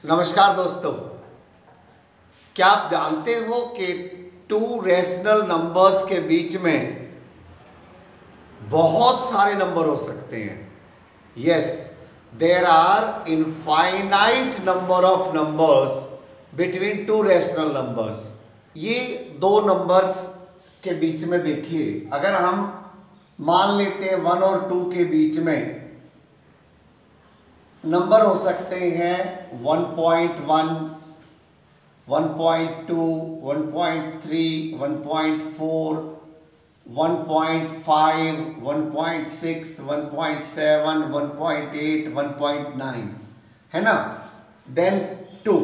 नमस्कार दोस्तों, क्या आप जानते हो कि टू रेशनल नंबर्स के बीच में बहुत सारे नंबर हो सकते हैं। Yes, there are infinite number of numbers between two rational numbers. ये दो नंबर्स के बीच में देखिए, अगर हम मान लेते हैं 1 और 2 के बीच में नंबर हो सकते हैं 1.1, 1.2, 1.3, 1.4, 1.5, 1.6, 1.7, 1.8, 1.9, है ना। देन 2,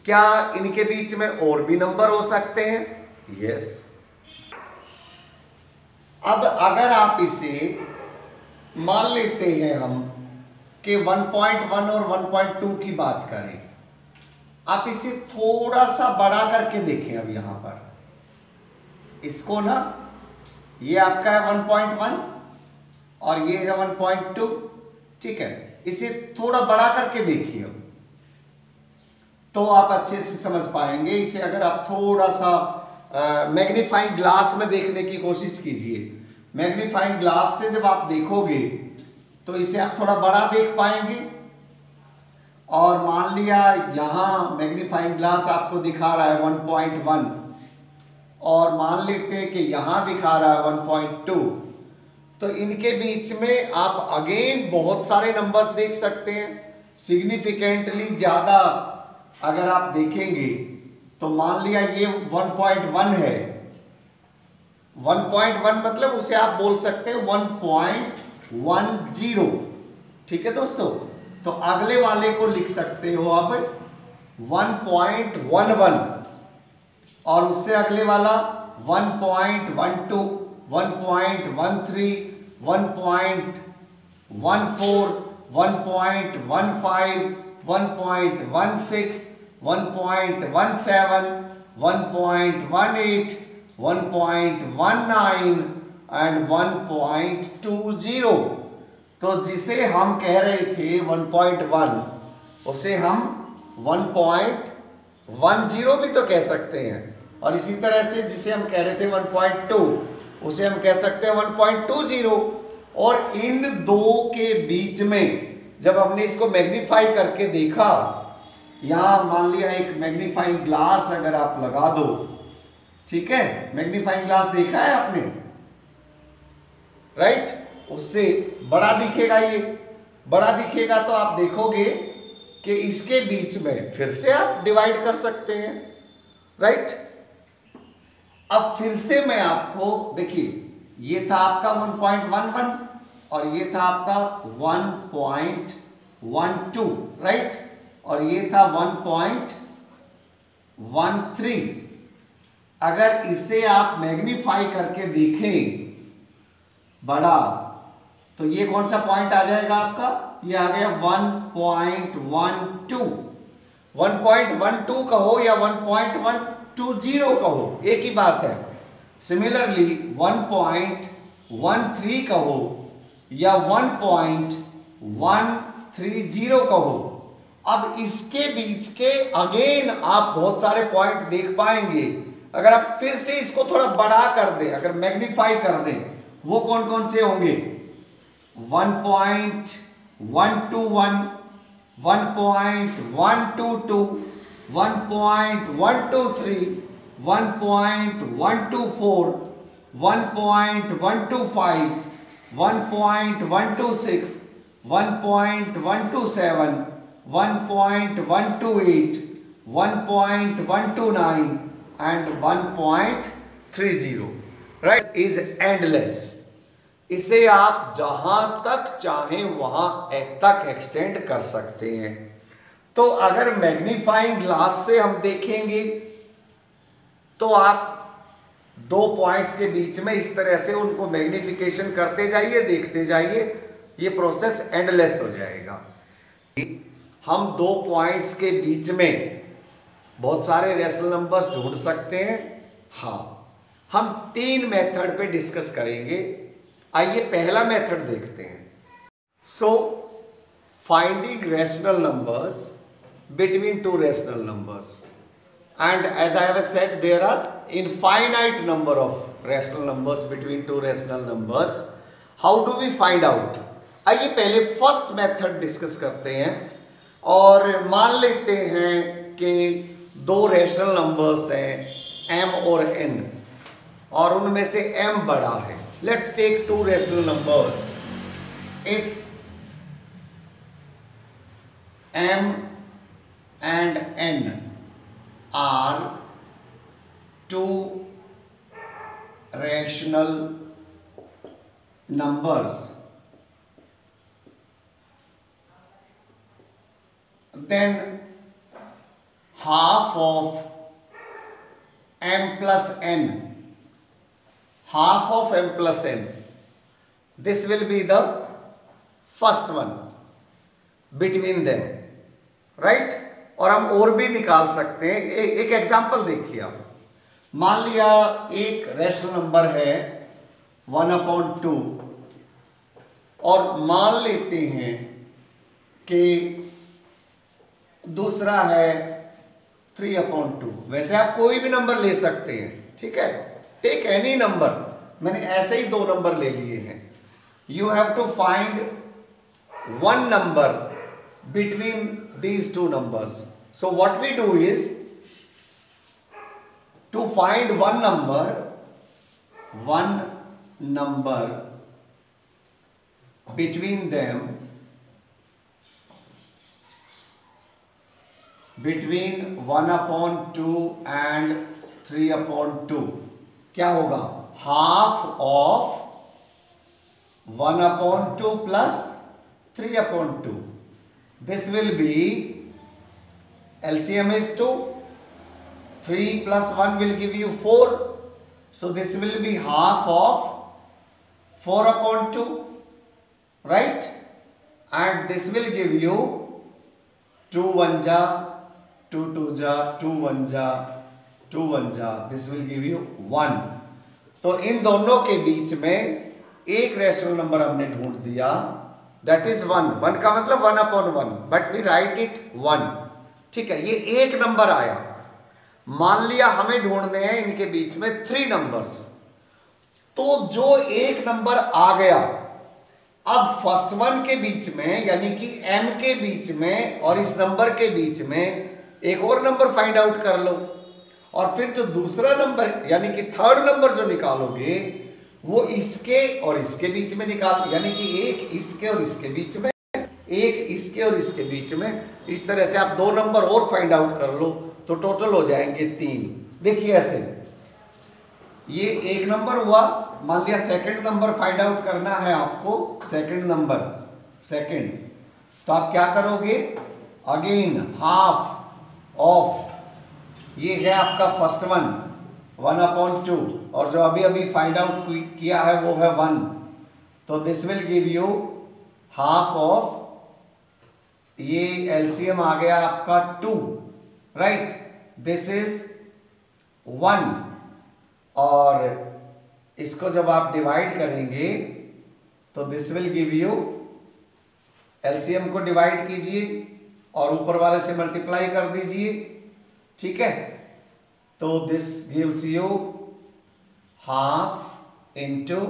क्या इनके बीच में और भी नंबर हो सकते हैं? यस। अब अगर आप इसे मान लेते हैं हम कि 1.1 और 1.2 की बात करें, आप इसे थोड़ा सा बड़ा करके देखें। अब यहां पर इसको ना, ये आपका है 1.1 और ये है 1.2, ठीक है। इसे थोड़ा बड़ा करके देखिए, अब तो आप अच्छे से समझ पाएंगे। इसे अगर आप थोड़ा सा मैग्नीफाइंग ग्लास में देखने की कोशिश कीजिए। मैग्नीफाइंग ग्लास से जब आप देखोगे तो इसे आप थोड़ा बड़ा देख पाएंगे। और मान लिया यहां मैग्नीफाइंग ग्लास आपको दिखा रहा है 1.1 और मान लेते हैं कि यहां दिखा रहा है 1.2, तो इनके बीच में आप अगेन बहुत सारे नंबर्स देख सकते हैं। सिग्निफिकेंटली ज्यादा अगर आप देखेंगे तो मान लिया ये 1.1 है। 1.1 मतलब उसे आप बोल सकते हैं 1.10, ठीक है दोस्तों। तो अगले वाले को लिख सकते हो आप 1.11 और उससे अगले वाला 1.12, 1.13, 1.14, 1.15, 1.16, 1.17, 1.18, 1.19 एंड 1.20। तो जिसे हम कह रहे थे 1.1, उसे हम 1.10 भी तो कह सकते हैं। और इसी तरह से जिसे हम कह रहे थे 1.2, उसे हम कह सकते हैं 1.20। और इन दो के बीच में जब हमने इसको मैग्नीफाई करके देखा, यहां मान लिया एक मैग्नीफाइंग ग्लास अगर आप लगा दो, ठीक है, मैग्नीफाइंग ग्लास देखा है आपने, राइट, उससे बड़ा दिखेगा। ये बड़ा दिखेगा तो आप देखोगे कि इसके बीच में फिर से आप डिवाइड कर सकते हैं, राइट। अब फिर से मैं आपको देखिए, ये था आपका 1.11 और ये था आपका 1.12, राइट, और ये था 1.13। अगर इसे आप मैग्नीफाई करके देखें बड़ा, तो ये कौन सा पॉइंट आ जाएगा आपका? ये आ गया 1.12। 1.12 कहो या 1.120 कहो, एक ही बात है। सिमिलरली 1.13 कहो या 1.130 कहो। अब इसके बीच के अगेन आप बहुत सारे पॉइंट देख पाएंगे। अगर आप फिर से इसको थोड़ा बड़ा कर दें, अगर मैग्नीफाई कर दें, वो कौन कौन से होंगे? 1.121, 1.122, 1.123, 1.124, 1.125, 1.126, 1.127, 1.128, 1.129 and 1.30, right, is endless। इसे आप जहां तक चाहें वहां तक एक्सटेंड कर सकते हैं। तो अगर मैग्नीफाइंग ग्लास से हम देखेंगे तो आप दो पॉइंट्स के बीच में इस तरह से उनको मैग्निफिकेशन करते जाइए, देखते जाइए, ये प्रोसेस एंडलेस हो जाएगा। हम दो पॉइंट्स के बीच में बहुत सारे रेशनल नंबर्स ढूंढ सकते हैं। हाँ, हम 3 मेथड पे डिस्कस करेंगे। आइए पहला मेथड देखते हैं। So finding rational numbers between two rational numbers. And as I have said, there are infinite number of rational numbers between two rational numbers. How do we find out? आइए पहले first method discuss करते हैं और मान लेते हैं कि दो रैशनल नंबर्स हैं m और n और उनमें से m बड़ा है. Let's take two rational numbers. If m and n are two rational numbers, then half of m plus n, half of m plus n, this will be the first one between them, right? और हम और भी निकाल सकते हैं. एक example देखिए आप. मान लिया एक रैशनल नंबर है 1/2 और मान लेते हैं कि दूसरा है 3/2. वैसे आप कोई भी नंबर ले सकते हैं, ठीक है. Take any number. मैंने ऐसे ही दो नंबर ले लिए हैं. You have to find one number between these two numbers. So what we do is to find one number between them, between 1/2 and 3/2. क्या होगा? half of 1/2 plus 3/2. This will be LCM is 2. 3 plus 1 will give you 4. So this will be half of 4/2, right? And this will give you 2 1 ja, 2 2 ja, 2 1 ja, 2 1 ja. This will give you 1. तो इन दोनों के बीच में एक rational number हमने ढूंढ दिया. That is 1. 1 का मतलब 1/1, बट वी राइट इट 1. ठीक है, ये एक नंबर आया. मान लिया हमें ढूंढने हैं इनके बीच में 3 नंबर्स. तो जो एक नंबर आ गया, अब फर्स्ट वन के बीच में यानी कि m के बीच में और इस नंबर के बीच में एक और नंबर फाइंड आउट कर लो. और फिर जो दूसरा नंबर यानी कि थर्ड नंबर जो निकालोगे वो इसके और इसके बीच में निकाल, यानी कि एक इसके और इसके बीच में, एक इसके और इसके बीच में. इस तरह से आप 2 नंबर और फाइंड आउट कर लो तो टोटल हो जाएंगे 3. देखिए ऐसे ये एक नंबर हुआ. मान लिया सेकंड नंबर फाइंड आउट करना है आपको. सेकंड नंबर, सेकंड, तो आप क्या करोगे? अगेन हाफ ऑफ ये है आपका फर्स्ट वन 1/2 और जो अभी अभी फाइंड आउट किया है वो है 1. तो this will give you half of, ये एलसीएम आ गया आपका 2, राइट? दिस इज 1 और इसको जब आप डिवाइड करेंगे तो this will give you, LCM को डिवाइड कीजिए और ऊपर वाले से मल्टीप्लाई कर दीजिए. ठीक है, तो this gives you half into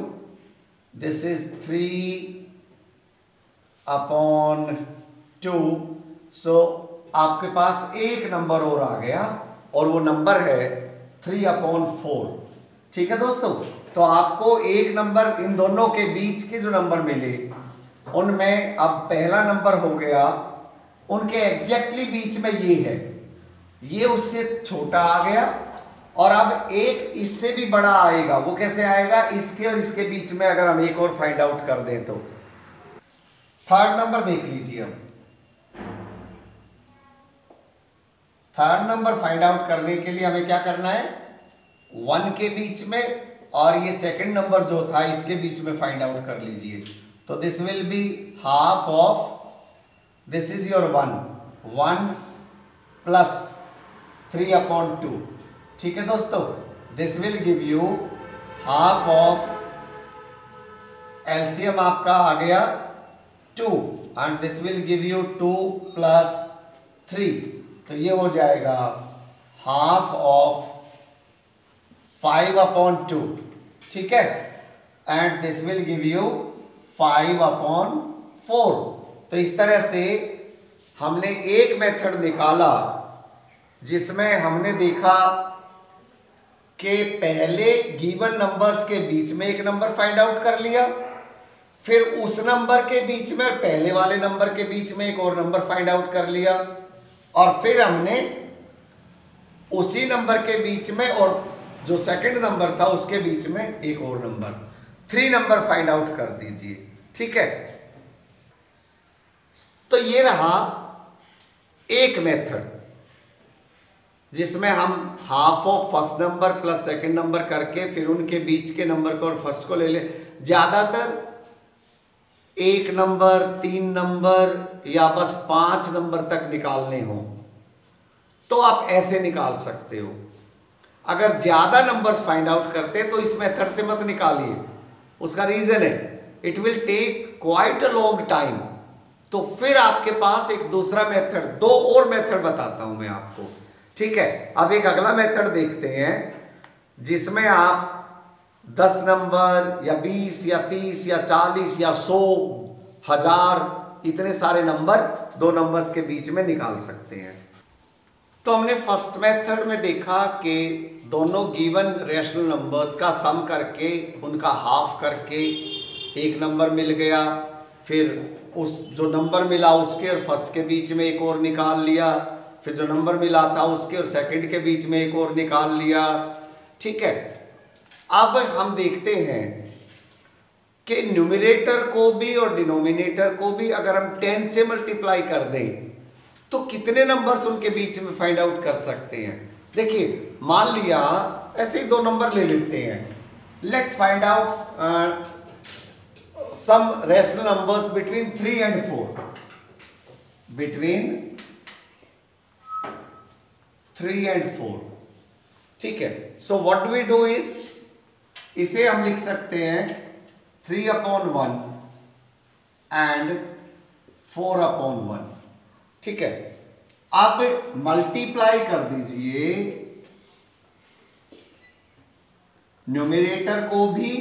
this is 3/2. सो आपके पास एक नंबर और आ गया और वो नंबर है 3/4. ठीक है दोस्तों, तो आपको एक नंबर इन दोनों के बीच के जो नंबर मिले उनमें अब पहला नंबर हो गया, उनके एग्जैक्टली बीच में ये है, ये उससे छोटा आ गया और अब एक इससे भी बड़ा आएगा. वो कैसे आएगा? इसके और इसके बीच में अगर हम एक और फाइंड आउट कर दें तो. थर्ड नंबर देख लीजिए. अब थर्ड नंबर फाइंड आउट करने के लिए हमें क्या करना है? 1 के बीच में और ये सेकंड नंबर जो था इसके बीच में फाइंड आउट कर लीजिए. तो this will be half of, this is your 1 plus 3/2. ठीक है दोस्तों, this will give you half of, LCM आपका आ गया 2 and this will give you 2 plus 3, तो ये हो जाएगा हाफ ऑफ 5/2, ठीक है, and this will give you 5/4। तो इस तरह से हमने एक मेथड निकाला जिसमें हमने देखा कि पहले गिवन नंबर्स के बीच में एक नंबर फाइंड आउट कर लिया, फिर उस नंबर के बीच में और पहले वाले नंबर के बीच में एक और नंबर फाइंड आउट कर लिया, और फिर हमने उसी नंबर के बीच में और जो सेकंड नंबर था उसके बीच में एक और नंबर, 3 नंबर फाइंड आउट कर दीजिए, ठीक है। तो ये रहा एक मेथड जिसमें हम half of first number plus second number करके फिर उनके बीच के नंबर को और फर्स्ट को ले ले। ज्यादातर 1 नंबर, 3 नंबर या बस 5 नंबर तक निकालने हो तो आप ऐसे निकाल सकते हो। अगर ज्यादा नंबर्स फाइंड आउट करते तो इस मेथड से मत निकालिए। उसका रीजन है it will take quite a long time. तो फिर आपके पास एक दूसरा मेथड, 2 और मेथड बताता हूं मैं आपको, ठीक है। अब एक अगला मेथड देखते हैं जिसमें आप 10 नंबर या 20 या 30 या 40 या 100, 1000 इतने सारे नंबर 2 नंबर्स के बीच में निकाल सकते हैं। तो हमने फर्स्ट मेथड में देखा कि दोनों गिवन रैशनल नंबर्स का सम करके उनका हाफ करके एक नंबर मिल गया, फिर उस जो नंबर मिला उसके और फर्स्ट के बीच में एक और निकाल लिया, फिर जो नंबर मिला था उसके और सेकंड के बीच में एक और निकाल लिया, ठीक है। अब हम देखते हैं कि न्यूमरेटर को भी और डिनोमिनेटर को भी अगर हम 10 से मल्टीप्लाई कर दें तो कितने नंबर्स उनके बीच में फाइंड आउट कर सकते हैं। देखिए मान लिया ऐसे ही 2 नंबर ले लेते हैं, let's find out some rational numbers between 3 and 4, between 3 and 4, ठीक है। So what do we do is, इसे हम लिख सकते हैं 3/1 एंड 4/1, ठीक है। अब मल्टीप्लाई कर दीजिए न्यूमरेटर को भी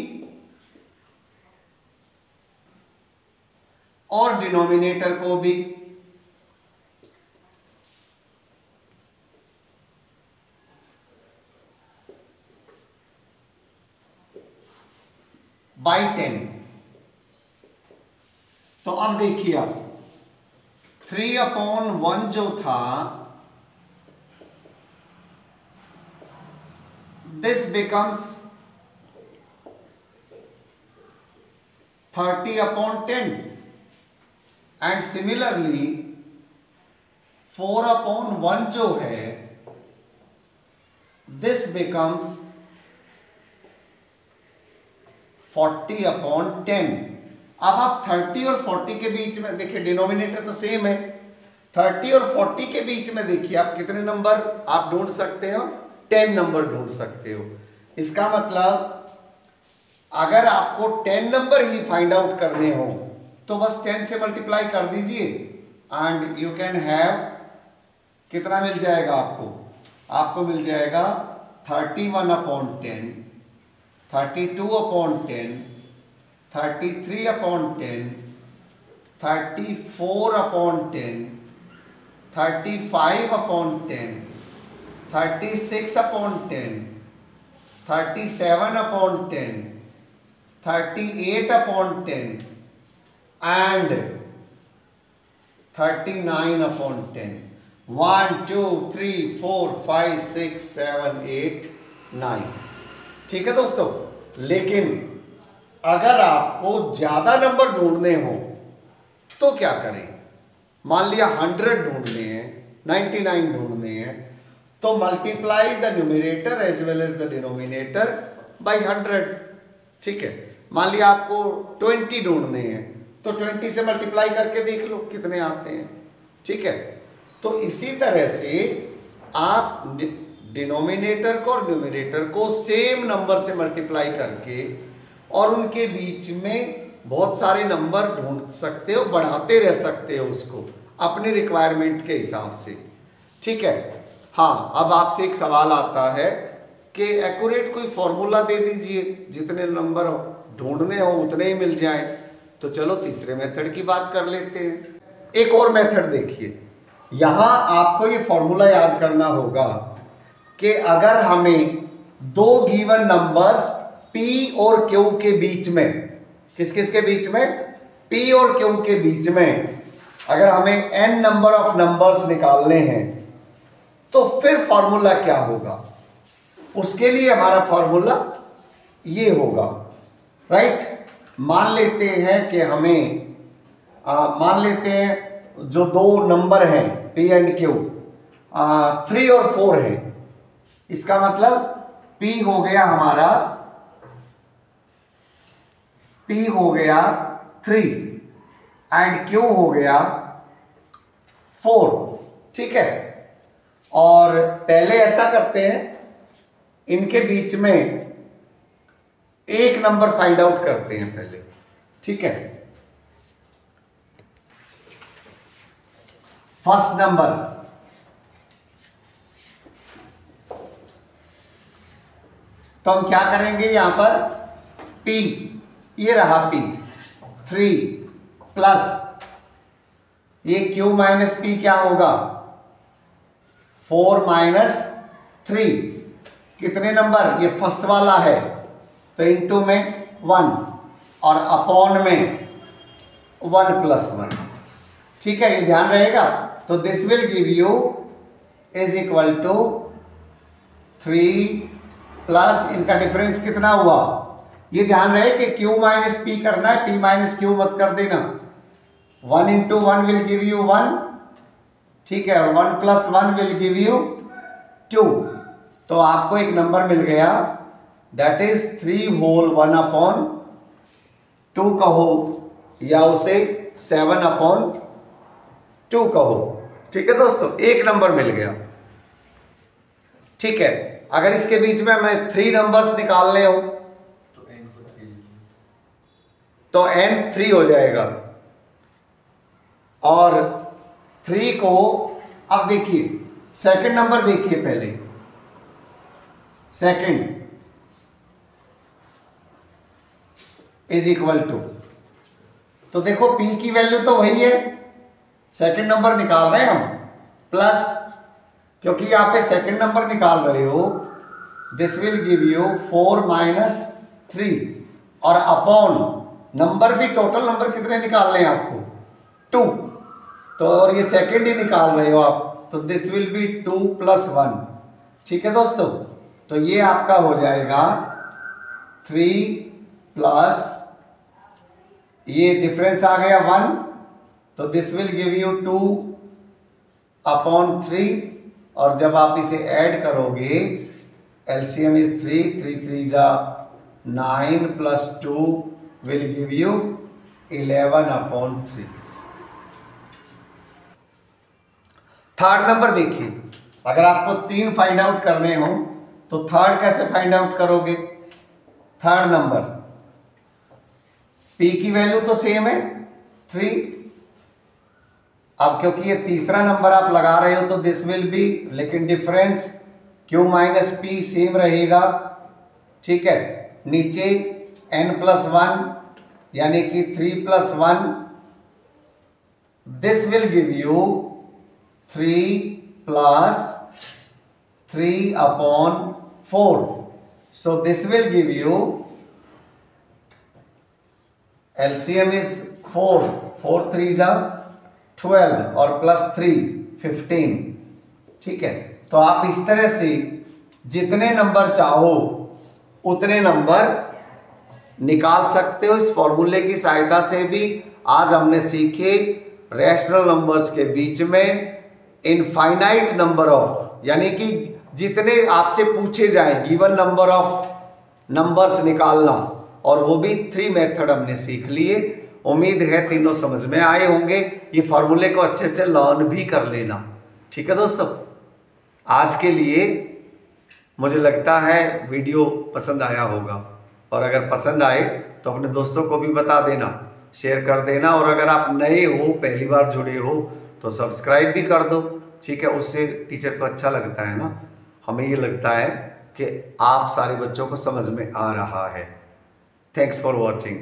और डिनोमिनेटर को भी, बाई 10। तो अब देखिए आप 3/1 जो था दिस बिकम्स 30/10 एंड सिमिलरली 4/1 जो है दिस बिकम्स 40/10। अब आप 30 और 40 के बीच में देखिए, डिनोमिनेटर तो सेम है, 30 और 40 के बीच में देखिए आप कितने नंबर आप ढूंढ सकते हो, 10 नंबर ढूंढ सकते हो। इसका मतलब अगर आपको 10 नंबर ही फाइंड आउट करने हो तो बस 10 से मल्टीप्लाई कर दीजिए एंड यू कैन हैव, कितना मिल जाएगा आपको, आपको मिल जाएगा 31/10, 32/10, 33/10, 34/10, 35/10, 36/10, 37/10, 38/10 and 39/10। 1 2 3 4 5 6 7 8 9, ठीक है दोस्तों। लेकिन अगर आपको ज्यादा नंबर ढूंढने हो तो क्या करें, मान लिया 100 ढूंढने हैं, 99 ढूंढने हैं, तो multiply the numerator as well as the denominator by 100, ठीक है। मान लिया आपको 20 ढूंढने हैं तो 20 से मल्टीप्लाई करके देख लो कितने आते हैं, ठीक है। तो इसी तरह से आप डिनोमिनेटर को और न्यूमरेटर को सेम नंबर से मल्टीप्लाई करके और उनके बीच में बहुत सारे नंबर ढूंढ सकते हो, बढ़ाते रह सकते हो उसको। अपनी रिक्वायरमेंट के हिसाब से। ठीक है। हाँ, अब आपसे एक सवाल आता है कि एक्यूरेट कोई फॉर्मूला दे दीजिए, जितने नंबर ढूंढने हो उतने ही मिल जाए। तो चलो तीसरे मेथड की बात कर लेते हैं। एक और मेथड देखिए, यहाँ आपको ये फॉर्मूला याद करना होगा कि अगर हमें दो गिवन नंबर्स P और Q के बीच में, किस किस के बीच में, P और Q के बीच में अगर हमें n नंबर ऑफ नंबर्स निकालने हैं तो फिर फॉर्मूला क्या होगा? उसके लिए हमारा फॉर्मूला ये होगा, राइट। मान लेते हैं कि हमें मान लेते हैं जो दो नंबर हैं P एंड Q 3 और 4 है। इसका मतलब P हो गया हमारा, P हो गया 3 एंड Q हो गया 4। ठीक है। और पहले ऐसा करते हैं, इनके बीच में एक नंबर फाइंड आउट करते हैं पहले। ठीक है। फर्स्ट नंबर, तो हम क्या करेंगे यहां पर, P, ये रहा P 3 प्लस ये Q माइनस P क्या होगा, 4 माइनस 3। कितने नंबर, ये फर्स्ट वाला है तो इनटू में 1 और अपॉन में 1 प्लस 1। ठीक है, ये ध्यान रहेगा। तो this will give you is equal to 3 plus, इनका डिफरेंस कितना हुआ, ये ध्यान रहे कि Q माइनस P करना है, P माइनस Q मत कर देना। 1 इंटू 1 विल गिव यू 1। ठीक है, और 1 प्लस 1 विल गिव यू 2। तो आपको एक नंबर मिल गया, दैट इज 3 होल 1 अपॉन 2 कहो या उसे 7 अपॉन 2 कहो। ठीक है दोस्तों, एक नंबर मिल गया। ठीक है, अगर इसके बीच में हमें 3 नंबर्स निकालने हो तो n 3 हो जाएगा। और 3 को, अब देखिए सेकंड नंबर देखिए पहले, सेकंड इज इक्वल टू, तो देखो P की वैल्यू तो वही है, सेकंड नंबर निकाल रहे हैं हम, प्लस क्योंकि यहां पे सेकंड नंबर निकाल रहे हो, this will give you 4 minus 3 और अपॉन नंबर भी, टोटल नंबर कितने निकालने हैं आपको, 2। तो और ये सेकंड ही निकाल रहे हो आप, तो दिस विल बी 2 प्लस 1। ठीक है दोस्तों, तो ये आपका हो जाएगा 3 प्लस, ये डिफरेंस आ गया 1, तो this will give you 2 upon 3। और जब आप इसे ऐड करोगे, एलसीएम इज 3, 3 3 जा 9 plus 2 will give you 11 upon 3। Third number देखिए, अगर आपको 3 फाइंड आउट करने हो तो थर्ड कैसे फाइंड आउट करोगे? थर्ड नंबर P की वैल्यू तो सेम है 3, अब क्योंकि ये तीसरा नंबर आप लगा रहे हो तो दिस विल बी, लेकिन difference Q minus P same रहेगा। ठीक है, नीचे n प्लस 1 यानी कि 3 plus 1, this will give you 3 plus 3 upon 4। So this will give you, LCM is 4, 4 3 जा 12 और प्लस 3 15। ठीक है, तो आप इस तरह से जितने नंबर चाहो उतने नंबर निकाल सकते हो। इस फॉर्मूले की सहायता से भी आज हमने सीखे रैशनल नंबर्स के बीच में इनफाइनाइट नंबर ऑफ, यानी कि जितने आपसे पूछे जाए गिवन नंबर ऑफ नंबर्स निकालना, और वो भी 3 मेथड हमने सीख लिए। उम्मीद है तीनों समझ में आए होंगे। ये फॉर्मूले को अच्छे से लर्न भी कर लेना। ठीक है दोस्तों, आज के लिए मुझे लगता है वीडियो पसंद आया होगा, और अगर पसंद आए तो अपने दोस्तों को भी बता देना, शेयर कर देना। और अगर आप नए हो, पहली बार जुड़े हो, तो सब्सक्राइब भी कर दो, ठीक है। उससे टीचर को अच्छा लगता है ना, हमें ये लगता है कि आप सारे बच्चों को समझ में आ रहा है। Thanks for watching.